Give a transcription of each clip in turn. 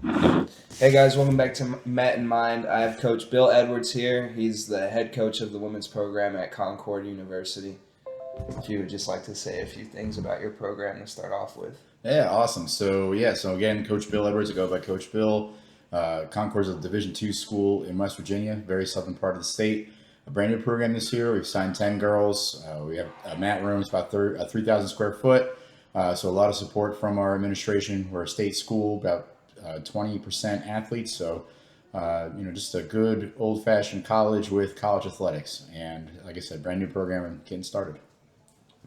Hey guys, welcome back to Met in Mind. I have Coach Bill Edwards here. He's the head coach of the women's program at Concord University. If you would just like to say a few things about your program to start off with. Yeah, awesome. So again, Coach Bill Edwards. I go by Coach Bill. Concord's a Division II school in West Virginia, very southern part of the state. A brand new program this year. We've signed 10 girls. We have a mat room. It's about 3,000 square foot. So a lot of support from our administration. We're a state school, about 20% athletes. So just a good old-fashioned college with college athletics. And like I said, brand new program and getting started.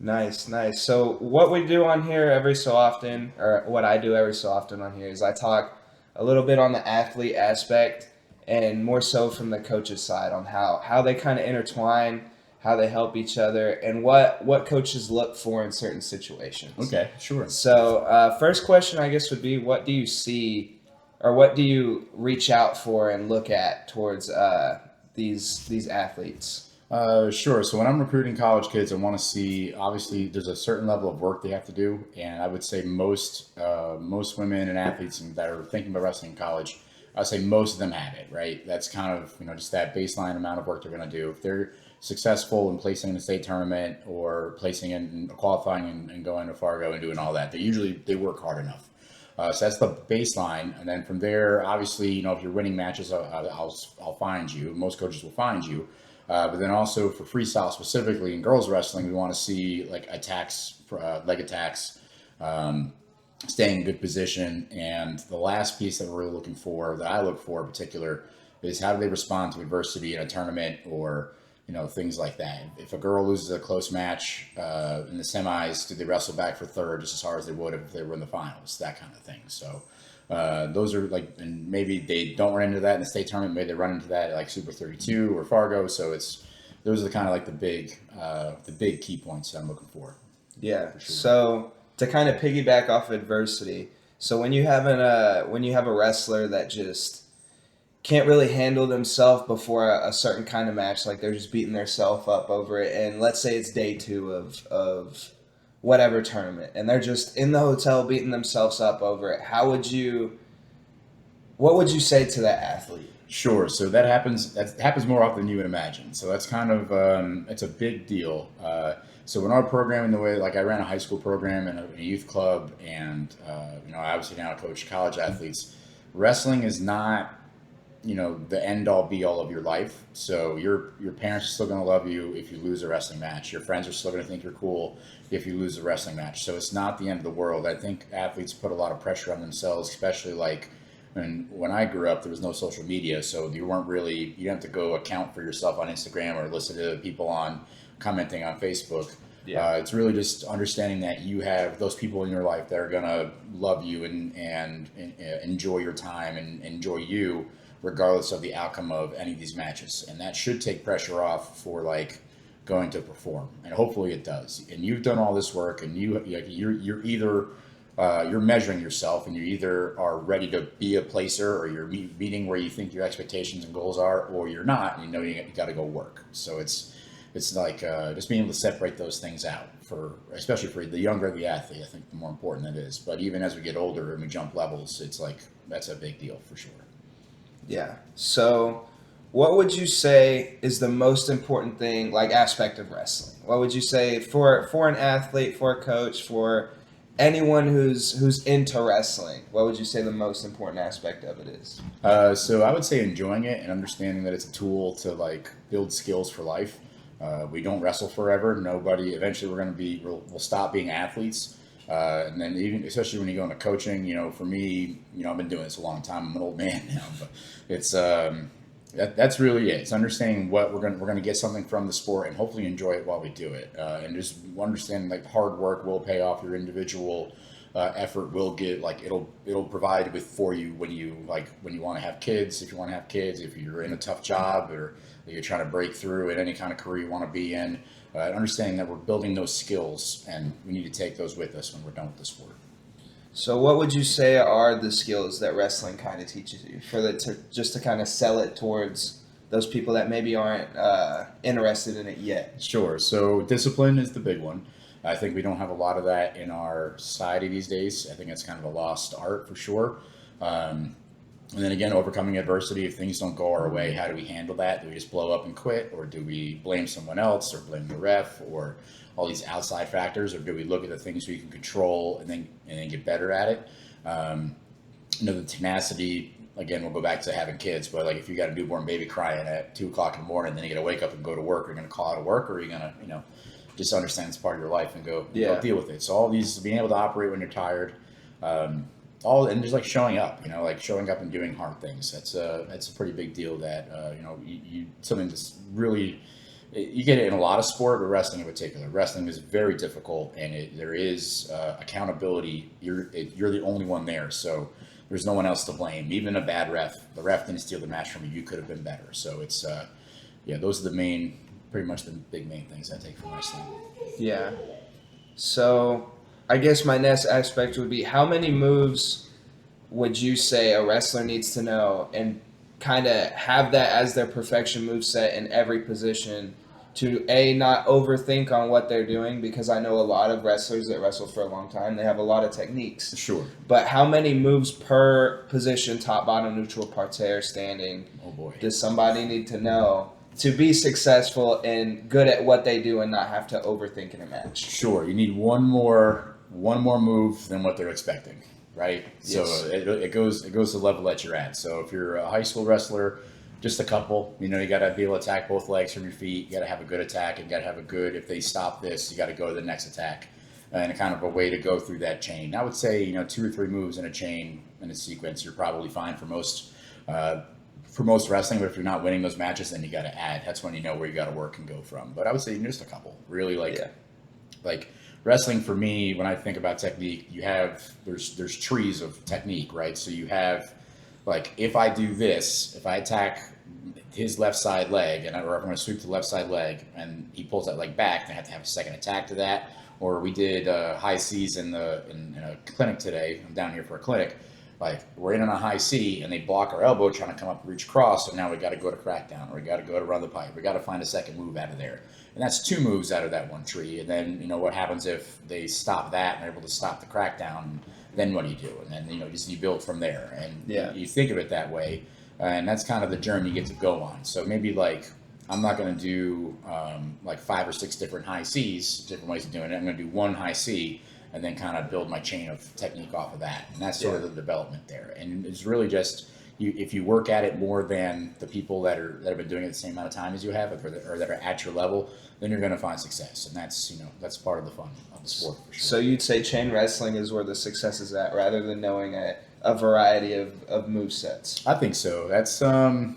Nice, nice. So what we do on here every so often, or what I do every so often on here, is I talk a little bit on the athlete aspect and more so from the coach's side on how they kind of intertwine, how they help each other, and what coaches look for in certain situations. Okay, sure. So first question I guess would be, what do you see, or what do you reach out for and look at towards these athletes? Sure. So when I'm recruiting college kids, I want to see, obviously there's a certain level of work they have to do, and I would say most women and athletes that are thinking about wrestling in college, I would say most of them have it, right? That's kind of just that baseline amount of work they're going to do. If they're successful in placing in the state tournament or placing in qualifying and going to Fargo and doing all that, they work hard enough. So that's the baseline, and then from there, obviously, if you're winning matches, I'll find you. Most coaches will find you. But then also for freestyle specifically in girls wrestling, we want to see like attacks, leg attacks, staying in good position. And the last piece that we're really looking for, that I look for in particular, is how do they respond to adversity in a tournament or things like that. If a girl loses a close match in the semis, do they wrestle back for third just as hard as they would if they were in the finals? That kind of thing. So. Those are and maybe they don't run into that in the state tournament. Maybe they run into that at like Super 32 or Fargo. So those are the kind of like the big key points that I'm looking for. Yeah. For sure. So to kind of piggyback off adversity, so when you have a wrestler that just can't really handle themselves before a certain kind of match, like they're just beating themselves up over it, and let's say it's day two of whatever tournament, and they're just in the hotel beating themselves up over it. What would you say to that athlete? Sure. So that happens more often than you would imagine. So that's kind of it's a big deal. So in our programming, the way like I ran a high school program and a youth club, and I obviously now coach college athletes. Wrestling is not the end all be all of your life. So your parents are still going to love you if you lose a wrestling match. Your friends are still going to think you're cool if you lose a wrestling match. So it's not the end of the world. I think athletes put a lot of pressure on themselves, especially like when I grew up, there was no social media, so you didn't have to go account for yourself on Instagram or listen to people on commenting on Facebook. Yeah. It's really just understanding that you have those people in your life that are gonna love you and enjoy your time and enjoy you, regardless of the outcome of any of these matches. And that should take pressure off for like going to perform, and hopefully it does. And you've done all this work, and you're either you're measuring yourself, and you either are ready to be a placer, or you're meeting where you think your expectations and goals are, or you're not, and you got to go work. So it's like just being able to separate those things out especially for the younger the athlete. I think the more important that is. But even as we get older and we jump levels, it's like that's a big deal for sure. Yeah. So what would you say is the most important thing, like aspect of wrestling? What would you say for an athlete, for a coach, for anyone who's into wrestling? What would you say the most important aspect of it is? So I would say enjoying it and understanding that it's a tool to like build skills for life. We don't wrestle forever. Nobody. Eventually, we'll stop being athletes. And then even especially when you go into coaching, for me, I've been doing this a long time. I'm an old man now, but it's that's really it. It's understanding what we're gonna get something from the sport and hopefully enjoy it while we do it, and just understanding like hard work will pay off. Your individual effort will get like it'll provide for you when you want to have kids. If you want to have kids, if you're in a tough job or you're trying to break through in any kind of career you want to be in, understanding that we're building those skills and we need to take those with us when we're done with the sport. So what would you say are the skills that wrestling kind of teaches you just to kind of sell it towards those people that maybe aren't interested in it yet? Sure. So discipline is the big one. I think we don't have a lot of that in our society these days. I think it's kind of a lost art for sure. And then again, overcoming adversity. If things don't go our way, how do we handle that? Do we just blow up and quit, or do we blame someone else, or blame the ref, or all these outside factors, or do we look at the things we can control and then get better at it? The tenacity. Again, we'll go back to having kids, but like if you got a newborn baby crying at 2 o'clock in the morning, then you got to wake up and go to work. You're going to call out of work, or are you going to just understand it's part of your life and go deal with it. So all these being able to operate when you're tired. And just like showing up, like showing up and doing hard things. That's a pretty big deal. That you something that's really, you get it in a lot of sport, but wrestling in particular. Wrestling is very difficult, and there is accountability. You're the only one there, so there's no one else to blame. Even a bad ref, the ref didn't steal the match from you. You could have been better. So it's those are pretty much the main things I take from wrestling. Yeah. So I guess my next aspect would be, how many moves would you say a wrestler needs to know and kind of have that as their perfection move set in every position to not overthink on what they're doing? Because I know a lot of wrestlers that wrestle for a long time, they have a lot of techniques. Sure. But how many moves per position, top, bottom, neutral, parterre, standing, does somebody need to know to be successful and good at what they do and not have to overthink in a match? Sure. You need one more move than what they're expecting, right? Yes. So it goes to the level that you're at. So if you're a high school wrestler, just a couple, you got to be able to attack both legs from your feet. You got to have a good attack, and you got to have a good, if they stop this, you got to go to the next attack, and kind of a way to go through that chain. I would say, 2 or 3 moves in a chain in a sequence, you're probably fine for most wrestling. But if you're not winning those matches, then you got to add. That's when you know where you got to work and go from. But I would say just a couple, really, like wrestling for me, when I think about technique, there's trees of technique, right? So you have, like, if I do this, if I attack his left side leg, or I'm going to sweep the left side leg, and he pulls that leg back, then I have to have a second attack to that. Or we did high C's in a clinic today. I'm down here for a clinic. Like, we're in on a high C, and they block our elbow trying to come up and reach across, so now we got to go to crackdown, or we got to go to run the pipe. We got to find a second move out of there. And that's 2 moves out of that one tree. And then, what happens if they stop that and they're able to stop the crackdown? Then what do you do? And then, you build from there. And you think of it that way. And that's kind of the journey you get to go on. So maybe, like, I'm not going to do like 5 or 6 different high C's, different ways of doing it. I'm going to do one high C and then kind of build my chain of technique off of that. And that's sort of the development there. And it's really just, if you work at it more than the people that have been doing it the same amount of time as you have, or that are at your level, then you're going to find success. And that's part of the fun of the sport, for sure. So you'd say chain wrestling is where the success is at, rather than knowing a variety of move sets? I think so. That's and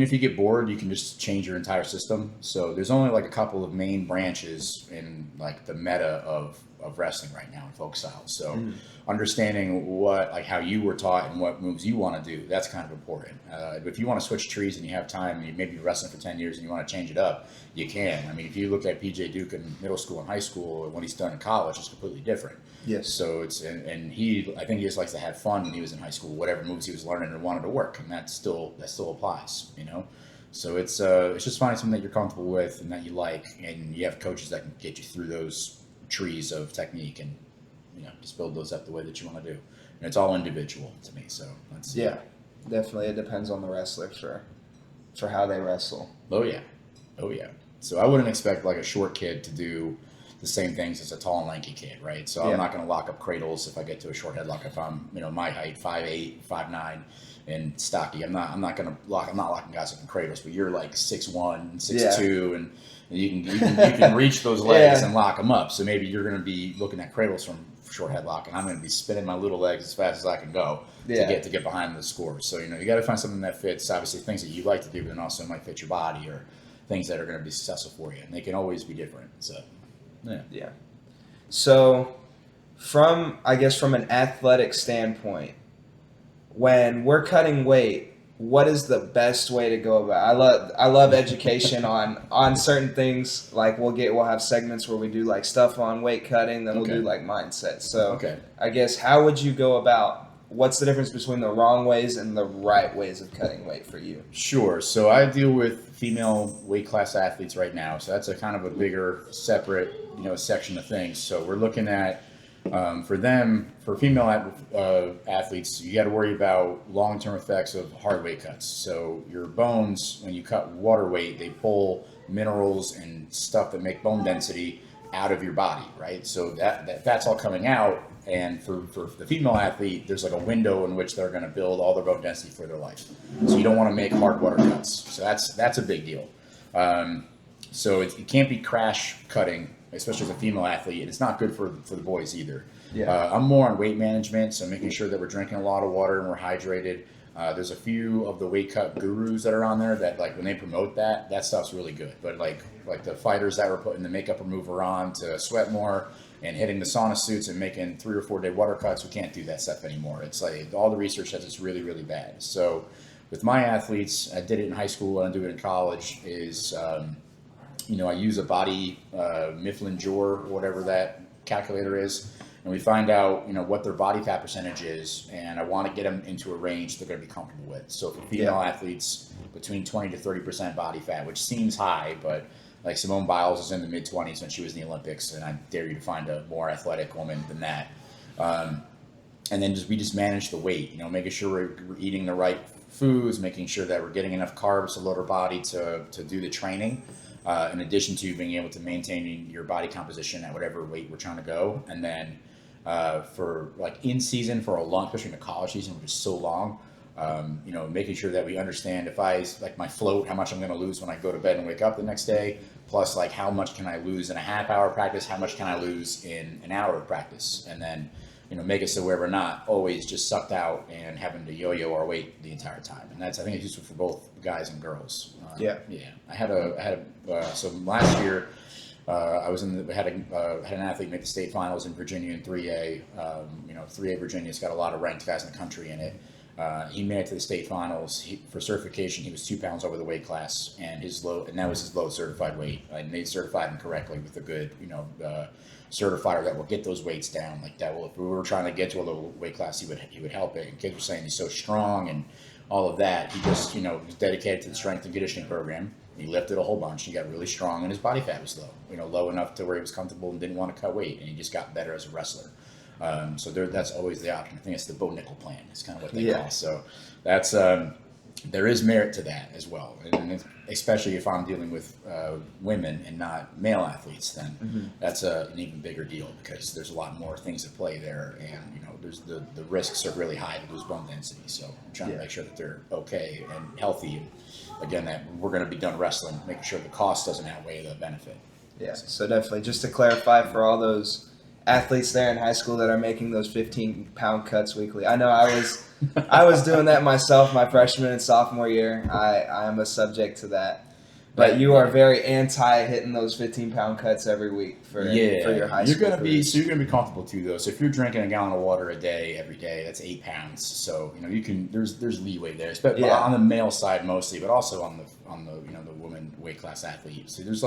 if you get bored, you can just change your entire system. So there's only like a couple of main branches in like the meta of wrestling right now in folk styles. So understanding how you were taught and what moves you want to do, that's kind of important. If you want to switch trees and you have time, and you maybe wrestling for 10 years and you want to change it up, you can. I mean, if you look at PJ Duke in middle school and high school, and what he's done in college, it's completely different. Yes. So I think he just likes to have fun when he was in high school, whatever moves he was learning and wanted to work, and that still applies, So it's just finding something that you're comfortable with and that you like, and you have coaches that can get you through those trees of technique, and just build those up the way that you want to do. And it's all individual to me, so that's definitely. It depends on the wrestler for how they wrestle. Oh yeah. So I wouldn't expect like a short kid to do the same things as a tall and lanky kid, right? So I'm not going to lock up cradles if I get to a short headlock. If I'm my height, 5'8", 5'9", and stocky, I'm not locking guys up in cradles. But you're like 6'1", 6'2", and you can reach those legs and lock them up. So maybe you're going to be looking at cradles from short headlock, and I'm going to be spinning my little legs as fast as I can go to get behind the score. So you got to find something that fits. Obviously, things that you like to do, but then also might fit your body, or things that are going to be successful for you. And they can always be different. So yeah. So from an athletic standpoint, when we're cutting weight, what is the best way to go about it? I love education on certain things. Like we'll have segments where we do like stuff on weight cutting, then we'll do like mindset. So I guess, how would you go about, what's the difference between the wrong ways and the right ways of cutting weight for you? Sure. So I deal with female weight class athletes right now. So that's a kind of a bigger, separate, section of things. So we're looking at For female athletes, you got to worry about long-term effects of hard weight cuts. So your bones, when you cut water weight, they pull minerals and stuff that make bone density out of your body, right? So that's all coming out. And for the female athlete, there's like a window in which they're going to build all their bone density for their life. So you don't want to make hard water cuts. So that's a big deal. So it can't be crash cutting, especially as a female athlete, and it's not good for the boys either. Yeah. I'm more on weight management, so making sure that we're drinking a lot of water and we're hydrated. There's a few of the weight cut gurus that are on there that, like, when they promote that stuff's really good. But like the fighters that were putting the makeup remover on to sweat more and hitting the sauna suits and making 3 or 4 day water cuts, we can't do that stuff anymore. It's like all the research says it's really, really bad. So with my athletes, I did it in high school and I do it in college, is I use a body Mifflin Jor or whatever that calculator is, and we find out what their body fat percentage is, and I want to get them into a range they're going to be comfortable with. So for female athletes, between 20 to 30% body fat, which seems high, but like Simone Biles was in the mid-20s when she was in the Olympics, and I dare you to find a more athletic woman than that. And then we just manage the weight, making sure we're eating the right foods, making sure that we're getting enough carbs to load our body to do the training. In addition to being able to maintain your body composition at whatever weight we're trying to go. And then for like in season for a long, especially in the college season, which is so long, making sure that we understand if I like my float, how much I'm going to lose when I go to bed and wake up the next day, plus like how much can I lose in a half hour practice, how much can I lose in an hour of practice, and then make it so we're not always just sucked out and having to yo-yo our weight the entire time. And I think it's useful for both guys and girls. So last year I was had an athlete make the state finals in Virginia in 3A. 3A Virginia's got a lot of ranked guys in the country in it. He made it to the state finals. For certification, he was 2 pounds over the weight class, and that was his low certified weight. And they certified him correctly with a good, certifier that will get those weights down. Like that will, if we were trying to get to a low weight class, he would help it. And kids were saying he's so strong and all of that. He just, was dedicated to the strength and conditioning program. He lifted a whole bunch. He got really strong, and his body fat was low. Low enough to where he was comfortable and didn't want to cut weight, and he just got better as a wrestler. So that's always the option. I think it's the Bo Nickel plan. It's kind of what they call it. So that's there is merit to that as well, and especially if I'm dealing with women and not male athletes, then that's an even bigger deal, because there's a lot more things at play there, and there's the risks are really high to lose bone density. So I'm trying to make sure that they're okay and healthy, and again, that we're going to be done wrestling, making sure the cost doesn't outweigh the benefit. Yeah. So definitely, just to clarify for all those athletes there in high school that are making those 15-pound cuts weekly. I know I was doing that myself my freshman and sophomore year. I am a subject to that. But you are very anti hitting those 15-pound cuts every week for your high school. You're gonna be comfortable too, though. So if you're drinking a gallon of water a day every day, that's 8 pounds. So you can there's leeway there, especially on the male side mostly, but also on the woman weight class athlete. So there's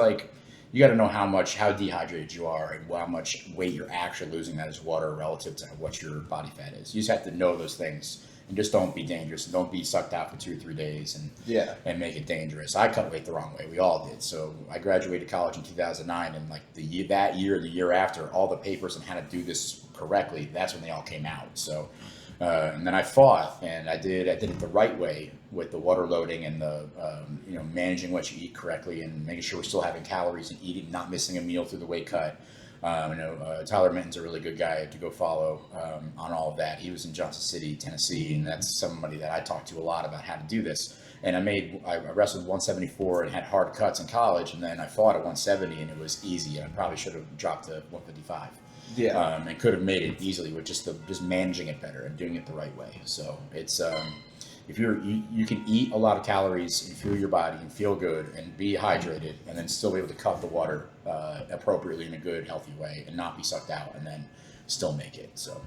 you got to know how dehydrated you are and how much weight you're actually losing that is water relative to what your body fat is. You just have to know those things, and just don't be dangerous. Don't be sucked out for 2 or 3 days and make it dangerous. I cut weight the wrong way. We all did. So I graduated college in 2009, and the year after, all the papers on how to do this correctly, that's when they all came out. So and then I fought, and I did it the right way with the water loading and the managing what you eat correctly and making sure we're still having calories and eating, not missing a meal through the weight cut. Tyler Minton's a really good guy to go follow on all of that. He was in Johnson City, Tennessee, and that's somebody that I talked to a lot about how to do this. And I wrestled 174 and had hard cuts in college, and then I fought at 170, and it was easy. And I probably should have dropped to 155. Yeah. And could have made it easily with just managing it better and doing it the right way. So it's if you can eat a lot of calories and fuel your body and feel good and be hydrated, and then still be able to cut the water appropriately in a good, healthy way and not be sucked out, and then still make it. So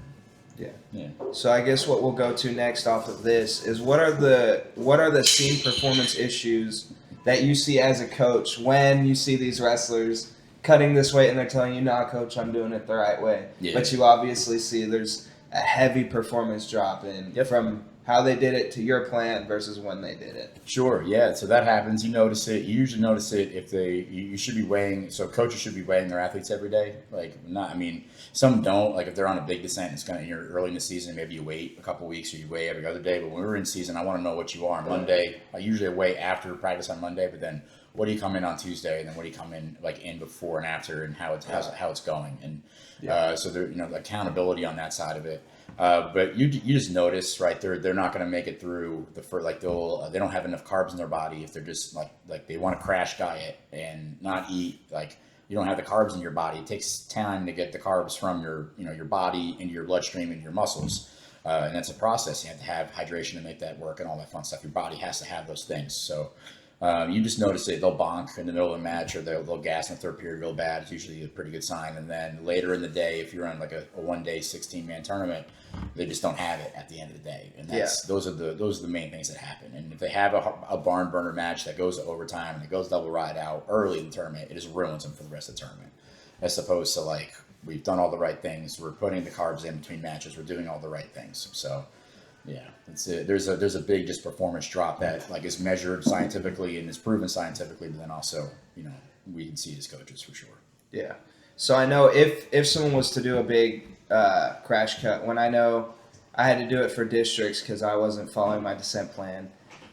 yeah. So I guess what we'll go to next off of this is what are the scene performance issues that you see as a coach when you see these wrestlers cutting this weight and they're telling you, nah, coach, I'm doing it the right way. Yeah. But you obviously see there's a heavy performance drop in from how they did it to your plan versus when they did it. Sure, yeah. So that happens. You notice it. You usually notice it if you should be weighing. So coaches should be weighing their athletes every day. Like not, I mean, some don't. Like if they're on a big descent, it's kind of you're early in the season. Maybe you wait a couple weeks or you weigh every other day. But when we're in season, I want to know what you are on Monday. I usually weigh after practice on Monday, but then what do you come in on Tuesday, and then what do you come in like in before and after, and how it's going, and so there accountability on that side of it. But you just notice, right? They're not going to make it through the first, like they don't have enough carbs in their body if they're just like they want to crash diet and not eat. Like you don't have the carbs in your body. It takes time to get the carbs from your body into your bloodstream and your muscles, and that's a process. You have to have hydration to make that work and all that fun stuff. Your body has to have those things. So you just notice it. They'll bonk in the middle of the match, or they'll gas in the third period real bad. It's usually a pretty good sign. And then later in the day, if you're on like a 1-day 16-man tournament, they just don't have it at the end of the day. And those are the main things that happen. And if they have a barn burner match that goes to overtime and it goes double ride out early in the tournament, it just ruins them for the rest of the tournament. As opposed to like, we've done all the right things. We're putting the carbs in between matches. We're doing all the right things. So yeah, there's a big just performance drop that like is measured scientifically and is proven scientifically, but then also we can see it as coaches for sure. Yeah. So I know if someone was to do a big crash cut, when I know I had to do it for districts because I wasn't following my descent plan,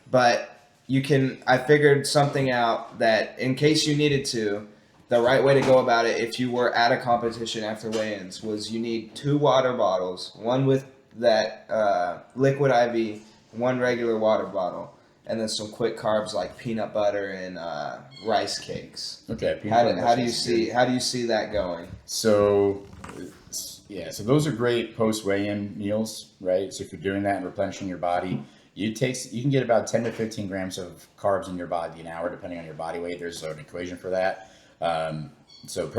but I figured something out that in case you needed to, the right way to go about it if you were at a competition after weigh-ins was you need 2 water bottles, one with that liquid IV, 1 regular water bottle, and then some quick carbs like peanut butter and rice cakes. Okay. How do you see that going? So so those are great post weigh-in meals, right? So if you're doing that and replenishing your body, you can get about 10 to 15 grams of carbs in your body an hour, depending on your body weight. There's an equation for that. So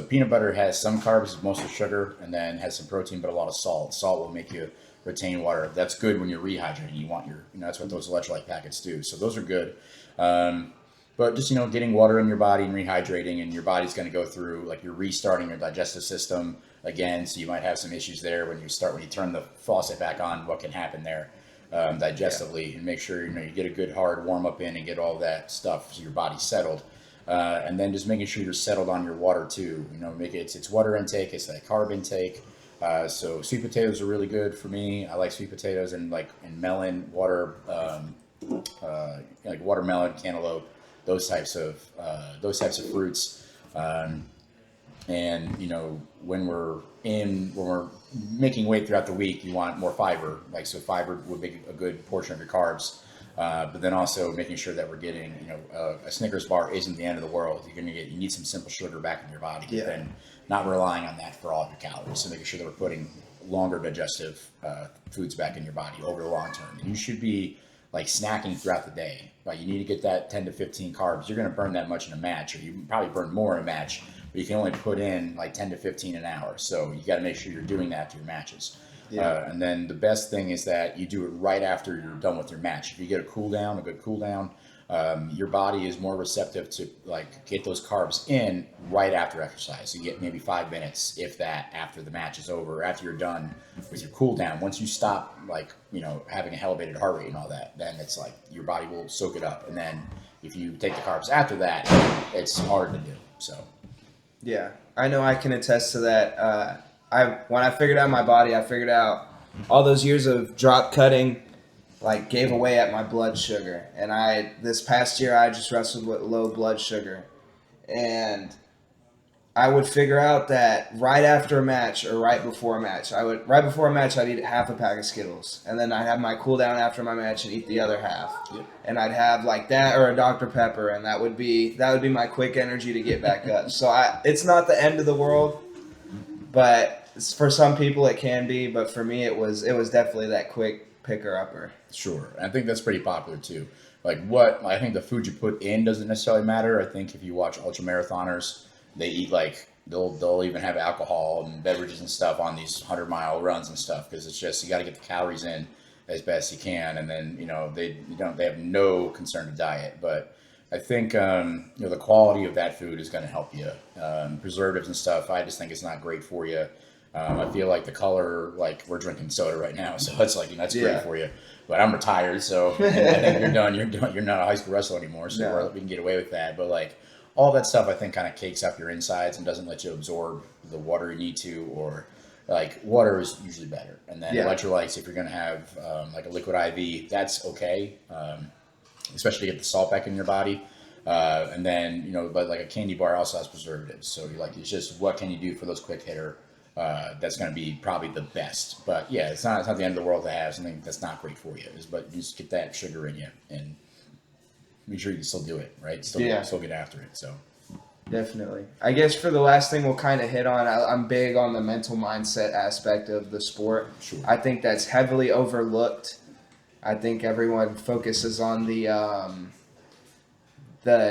peanut butter has some carbs, mostly sugar, and then has some protein, but a lot of salt. Salt will make you retain water. That's good when you're rehydrating. You want that's what those electrolyte packets do. So those are good. But just, getting water in your body and rehydrating, and your body's going to go through, like you're restarting your digestive system again. So you might have some issues there when you turn the faucet back on, what can happen there digestively, and make sure, you get a good hard warm up in and get all that stuff so your body's settled. And then just making sure you're settled on your water too. Make it's water intake, it's like carb intake. So sweet potatoes are really good for me. I like sweet potatoes and melon, water, like watermelon, cantaloupe, those types of fruits. And when we're making weight throughout the week, you want more fiber. So fiber would make a good portion of your carbs. But then also making sure that we're getting, a Snickers bar isn't the end of the world. You need some simple sugar back in your body, but then not relying on that for all of your calories. So making sure that we're putting longer digestive foods back in your body over the long term. And you should be snacking throughout the day. You need to get that 10 to 15 carbs. You're going to burn that much in a match, or you can probably burn more in a match, but you can only put in 10 to 15 an hour. So you got to make sure you're doing that to your matches. And then the best thing is that you do it right after you're done with your match. If you get a good cool down, your body is more receptive to get those carbs in right after exercise. So you get maybe 5 minutes, if that, after the match is over, after you're done with your cool down. Once you stop having an elevated heart rate and all that, then it's your body will soak it up. And then if you take the carbs after that, it's hard to do. So yeah, I know I can attest to that. When I figured out my body, I figured out all those years of drop cutting gave away at my blood sugar. And this past year I just wrestled with low blood sugar. And I would figure out that right after a match or right before a match, I'd eat half a pack of Skittles. And then I'd have my cool down after my match and eat the other half. Yep. And I'd have that or a Dr. Pepper, and that would be my quick energy to get back up. So it's not the end of the world, but for some people it can be, but for me it was definitely that quick picker-upper. Sure. I think that's pretty popular too. I think the food you put in doesn't necessarily matter. I think if you watch ultra marathoners, they eat they'll even have alcohol and beverages and stuff on these 100-mile runs and stuff, because it's just you got to get the calories in as best you can, and then they have no concern to diet. But I think the quality of that food is going to help you. Preservatives and stuff, I just think it's not great for you. I feel like the color, like we're drinking soda right now, so it's like, that's great Yeah. for you. But I'm retired, so and I think you're done. You're done. You're not a high school wrestler anymore, so No. we can get away with that. But like all that stuff, I think kind of cakes up your insides and doesn't let you absorb the water you need to, or like water is usually better. And then Yeah. electrolytes, if you're going to have like a liquid IV, that's okay, especially to get the salt back in your body. And then, but like a candy bar also has preservatives. So you're like, it's just what can you do for those quick hitter? That's going to be probably the best. But yeah, it's not the end of the world to have something that's not great for you. But you just get that sugar in you and make sure you can still do it, right? Still get after it. So Definitely. I guess for the last thing we'll kind of hit on, I'm big on the mental mindset aspect of the sport. Sure. I think that's heavily overlooked. I think everyone focuses on the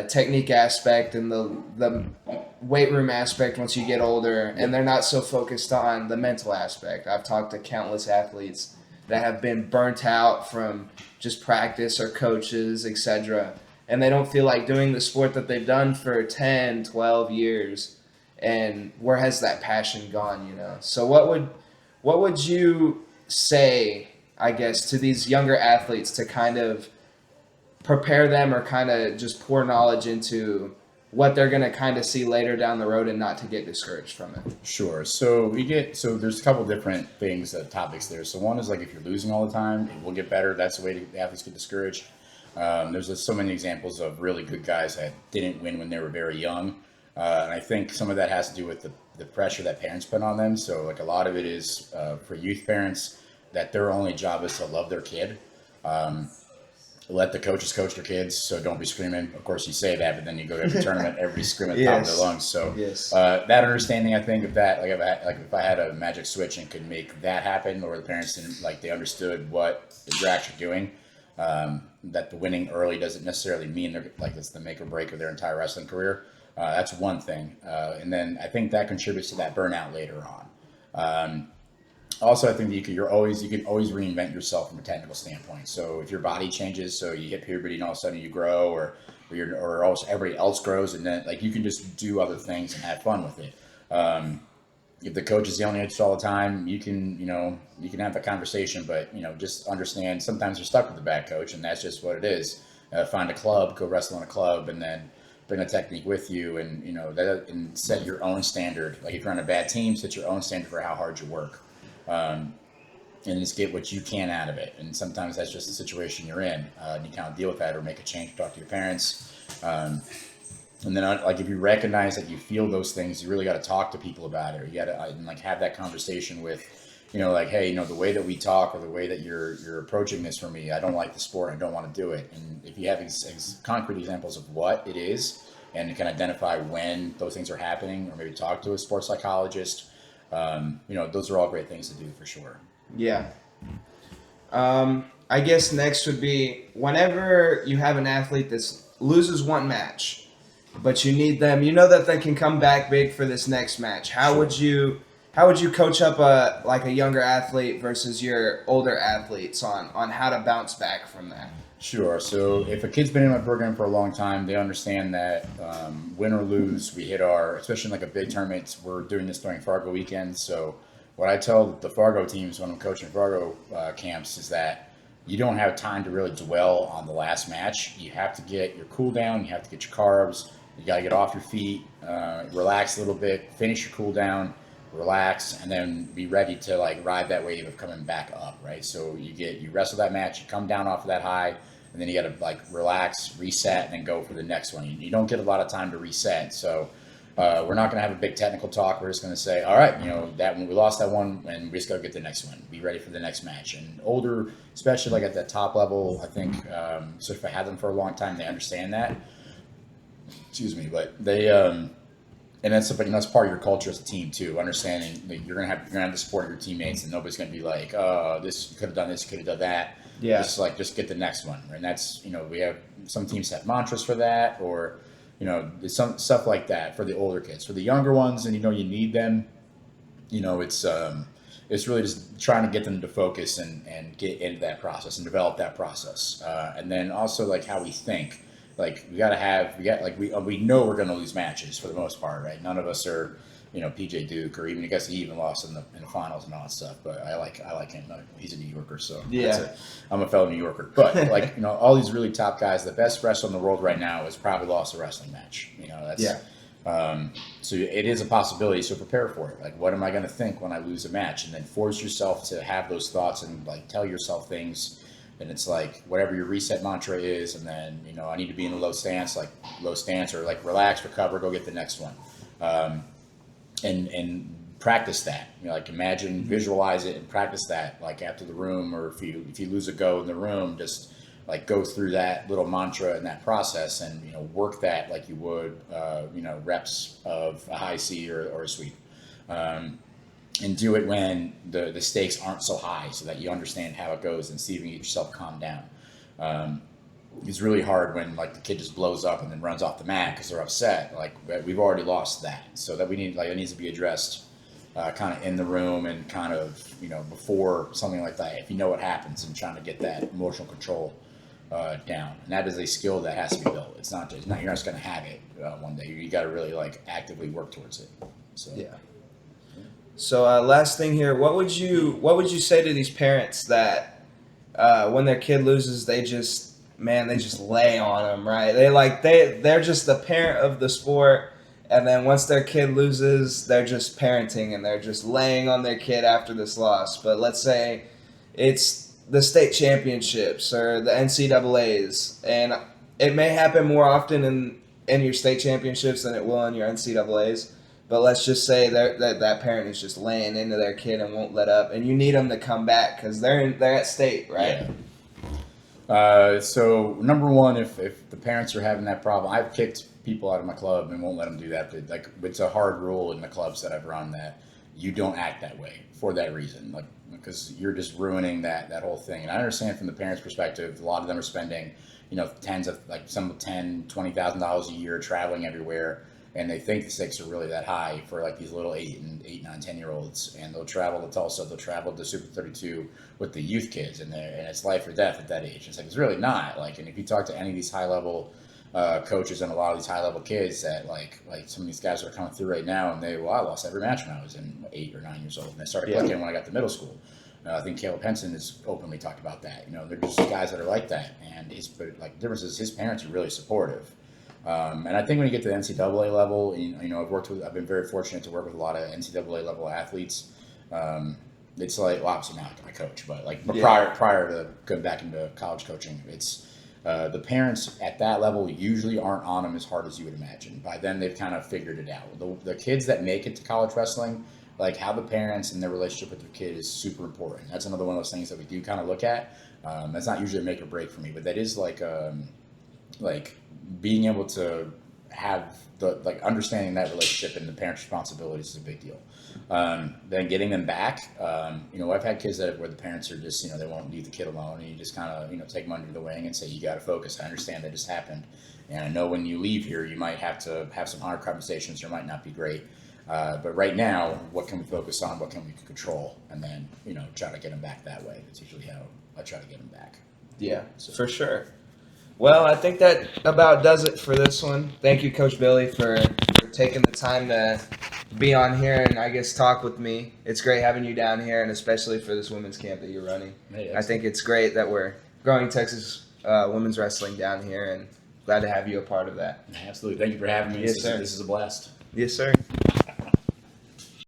technique aspect and the weight room aspect once you get older, and they're not so focused on the mental aspect. I've talked to countless athletes that have been burnt out from just practice or coaches, etc., and they don't feel like doing the sport that they've done for 10, 12 years. And where has that passion gone, So what would you say, I guess, to these younger athletes to kind of prepare them or kind of just pour knowledge into what they're going to kind of see later down the road and not to get discouraged from it? Sure. So there's a couple different things, topics there. So one is like if you're losing all the time, it will get better. That's the way the athletes get discouraged. There's just so many examples of really good guys that didn't win when they were very young. And I think some of that has to do with the pressure that parents put on them. So like a lot of it is for youth parents that their only job is to love their kid. Let the coaches coach their kids, so don't be screaming. Of course, you say that, but then you go to every tournament, every scream at the top of their lungs. So that understanding, I think, if I had a magic switch and could make that happen, or the parents didn't they understood what you're actually doing, that the winning early doesn't necessarily mean they're it's the make or break of their entire wrestling career. That's one thing, and then I think that contributes to that burnout later on. Also, I think you can always reinvent yourself from a technical standpoint. So if your body changes, so you hit puberty and all of a sudden you grow, or everybody else grows, and then you can just do other things and have fun with it. If the coach is yelling at you all the time, you can have that conversation, but just understand sometimes you're stuck with the bad coach, and that's just what it is. Find a club, go wrestle in a club, and then bring a technique with you, and and set your own standard. Like if you're on a bad team, set your own standard for how hard you work. And just get what you can out of it. And sometimes that's just the situation you're in. And you kind of deal with that or make a change, talk to your parents. And then if you recognize that you feel those things, you really got to talk to people about it. Or you got to have that conversation with, hey, the way that we talk or the way that you're approaching this for me, I don't like the sport. I don't want to do it. And if you have concrete examples of what it is and you can identify when those things are happening, or maybe talk to a sports psychologist, those are all great things to do for sure. Yeah. I guess next would be whenever you have an athlete that loses one match, but you need them, that they can come back big for this next match. How would you coach up a younger athlete versus your older athletes on how to bounce back from that? Sure. So if a kid's been in my program for a long time, they understand that win or lose, we hit especially in a big tournament, we're doing this during Fargo weekends. So what I tell the Fargo teams when I'm coaching Fargo camps is that you don't have time to really dwell on the last match. You have to get your cool down. You have to get your carbs. You got to get off your feet, relax a little bit, finish your cool down, relax, and then be ready to ride that wave of coming back up, right? So you wrestle that match, you come down off of that high, and then you got to relax, reset, and then go for the next one. You don't get a lot of time to reset. So we're not going to have a big technical talk. We're just going to say, all right, that one, we lost that one, and we just got to get the next one. Be ready for the next match. And older, especially at that top level, I think, so if I had them for a long time, they understand that. Excuse me, but they and that's something that's part of your culture as a team too. Understanding that you're gonna have the support of your teammates, and nobody's gonna be like, "Oh, this you could have done this, could have done that." Yeah. Just get the next one, and that's we have some teams have mantras for that, or some stuff like that for the older kids. For the younger ones, and you need them. It's really just trying to get them to focus and get into that process and develop that process, and then also how we think. We know we're going to lose matches for the most part, right? None of us are, PJ Duke, or even I guess he even lost in the finals and all that stuff. But I like him. He's a New Yorker, so I'm a fellow New Yorker. But all these really top guys, the best wrestler in the world right now has probably lost a wrestling match. So it is a possibility. So prepare for it. Like, what am I going to think when I lose a match? And then force yourself to have those thoughts and like tell yourself things. And it's like whatever your reset mantra is, and then I need to be in a low stance, or like relax, recover, go get the next one. And practice that. Like imagine, visualize it, and practice that. Like after the room, or if you lose a go in the room, just like go through that little mantra and that process, and work that like you would reps of a high C or a sweep, and do it when the stakes aren't so high, so that you understand how it goes and see if you can get yourself calmed down. It's really hard when like the kid just blows up and then runs off the mat because they're upset. Like we've already lost that, so that it needs to be addressed kind of in the room, and kind of before something like that, if you know what happens, and trying to get that emotional control down. And that is a skill that has to be built. It's not you're not just going to have it one day. You got to really like actively work towards it. So yeah. So last thing here, what would you say to these parents that when their kid loses, they just lay on them, right? They're just the parent of the sport, and then once their kid loses, they're just parenting and they're just laying on their kid after this loss. But let's say it's the state championships or the NCAAs, and it may happen more often in your state championships than it will in your NCAAs. But let's just say that parent is just laying into their kid and won't let up, and you need them to come back because they're at state, right? Yeah. So number one, if the parents are having that problem, I've kicked people out of my club and won't let them do that. But like, it's a hard rule in the clubs that I've run that you don't act that way for that reason, like because you're just ruining that whole thing. And I understand from the parents' perspective, a lot of them are spending, tens of like some $10,000-$20,000 a year traveling everywhere. And they think the stakes are really that high for like these little 8, 9, 10-year-olds, and they'll travel to Tulsa, they'll travel to Super 32 with the youth kids, and it's life or death at that age. It's like it's really not. Like, and if you talk to any of these high level coaches and a lot of these high level kids, that like some of these guys that are coming through right now, and I lost every match when I was in 8 or 9 years old, and they started clicking when I got to middle school. I think Caleb Henson has openly talked about that. They're just guys that are like that, and the difference is his parents are really supportive. And I think when you get to the NCAA level, I've been very fortunate to work with a lot of NCAA level athletes. It's like, well, obviously not my coach, but prior to going back into college coaching, it's the parents at that level usually aren't on them as hard as you would imagine. By then, they've kind of figured it out. The kids that make it to college wrestling, like how the parents and their relationship with their kid is super important. That's another one of those things that we do kind of look at. That's not usually a make or break for me, but that is like being able to have understanding that relationship and the parents' responsibilities is a big deal. Then getting them back, I've had kids where the parents are just, they won't leave the kid alone, and you just kind of, take them under the wing and say, you got to focus. I understand that just happened, and I know when you leave here, you might have to have some hard conversations, or it might not be great. But right now, what can we focus on? What can we control? And then, try to get them back that way. That's usually how I try to get them back. Yeah, for sure. Well, I think that about does it for this one. Thank you, Coach Billy, for taking the time to be on here and I guess talk with me. It's great having you down here, and especially for this women's camp that you're running. Hey, I think it's great that we're growing Texas women's wrestling down here, and glad to have you a part of that. Absolutely. Thank you for having me. Yes, sir. This is a blast. Yes, sir.